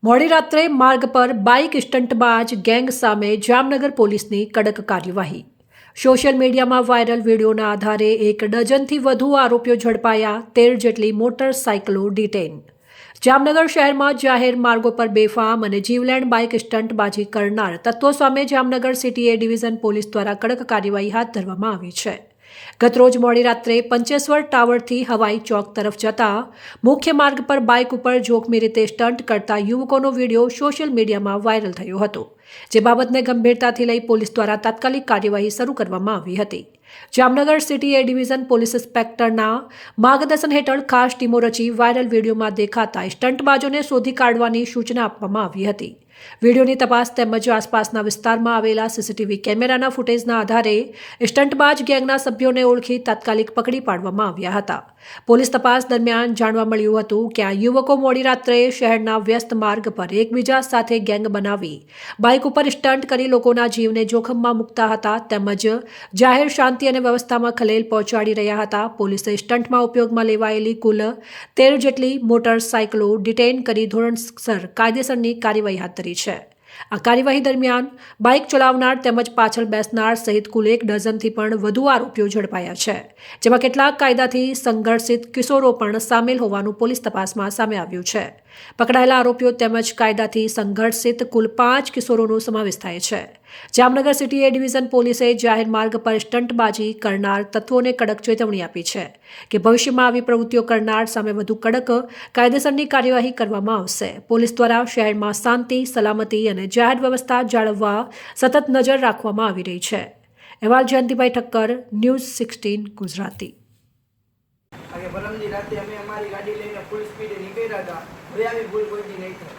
મોડી રાત્રે માર્ગ પર બાઇક સ્ટંટબાજ ગેંગ સામે જામનગર પોલીસની કડક કાર્યવાહી। સોશિયલ મીડિયામાં વાયરલ વિડીયોના આધારે 1 ડઝનથી વધુ આરોપીઓ ઝડપાયા, 13 જેટલી મોટરસાયકલો ડિટેન। જામનગર શહેરમાં જાહેર માર્ગો પર બેફામ અને જીવલેણ બાઇક સ્ટંટબાજી કરનાર તત્વો સામે Jamnagar city A division police દ્વારા કડક કાર્યવાહી હાથ ધરવામાં આવી છે। ગતરોજ મોડી રાત્રે પંચેશ્વર ટાવરથી હવાઈ ચોક તરફ જતા મુખ્ય માર્ગ પર બાઇક ઉપર જોખમી રીતે સ્ટંટ કરતા યુવકોનો વિડીયો સોશિયલ મીડિયામાં વાયરલ થયો હતો, જે બાબતને ગંભીરતાથી લઈ પોલીસ દ્વારા તાત્કાલિક કાર્યવાહી શરૂ કરવામાં આવી હતી। Jamnagar city A division police ઇન્સ્પેક્ટરના માર્ગદર્શન હેઠળ ખાસ ટીમો રચી વાયરલ વિડીયોમાં દેખાતા સ્ટંટબાજોને શોધી કાઢવાની સૂચના આપવામાં આવી હતી। વિડીયોની તપાસ તેમજ આસપાસના વિસ્તારમાં આવેલા સીસીટીવી કેમેરાના ફૂટેજના આધારે સ્ટંટબાજ ગેંગના સભ્યોને ઓળખી તાત્કાલિક પકડી પાડવામાં આવ્યા હતા। પોલીસ તપાસ દરમિયાન જાણવા મળ્યું હતું કે આ યુવકો મોડી રાત્રે શહેરના વ્યસ્ત માર્ગ પર એકબીજા સાથે ગેંગ બનાવી બાઇક ઉપર સ્ટંટ કરી લોકોના જીવને જોખમમાં મૂકતા હતા તેમજ જાહેર શાંતિ અને વ્યવસ્થામાં ખલેલ પહોંચાડી રહ્યા હતા। પોલીસે સ્ટંટમાં ઉપયોગમાં લેવાયેલી કુલ 13 જેટલી મોટરસાયકલો ડિટેઇન કરી ધોરણસર કાયદેસરની કાર્યવાહી હાથ ધરી છે। આ કાર્યવાહી દરમિયાન બાઇક ચલાવનાર તેમજ પાછળ બેસનાર સહિત કુલ 1 ડઝનથી પણ વધુ આરોપીઓ ઝડપાયા છે, જેમાં કેટલાક કાયદાથી સંઘર્ષિત કિશોરો પણ સામેલ હોવાનું પોલીસ તપાસમાં સામે આવ્યું છે। પકડાયેલા આરોપીઓ તેમજ કાયદાથી સંઘર્ષિત કુલ 5 કિશોરોનો સમાવેશ થાય છે। જામનગર સિટી એ ડિવિઝન પોલીસે જાહેર માર્ગ પર સ્ટંટબાજી કરનાર તત્વોને કડક ચેતવણી આપી છે કે ભવિષ્યમાં આવી પ્રવૃત્તિઓ કરનાર સામે વધુ કડક કાયદેસરની કાર્યવાહી કરવામાં આવશે। પોલીસ દ્વારા શહેરમાં શાંતિ, સલામતી અને જાહેર વ્યવસ્થા જાળવવા સતત નજર રાખવામાં આવી રહી છે। અહેવાલ જયંતિભાઈ ઠક્કર, ન્યૂઝ 16 ગુજરાતી। પરમજી રાતે અમે અમારી ગાડી લઈને ફૂલ સ્પીડે નીકળ્યા હતા, હવે આવી ભૂલ કોઈથી નહીં થાય।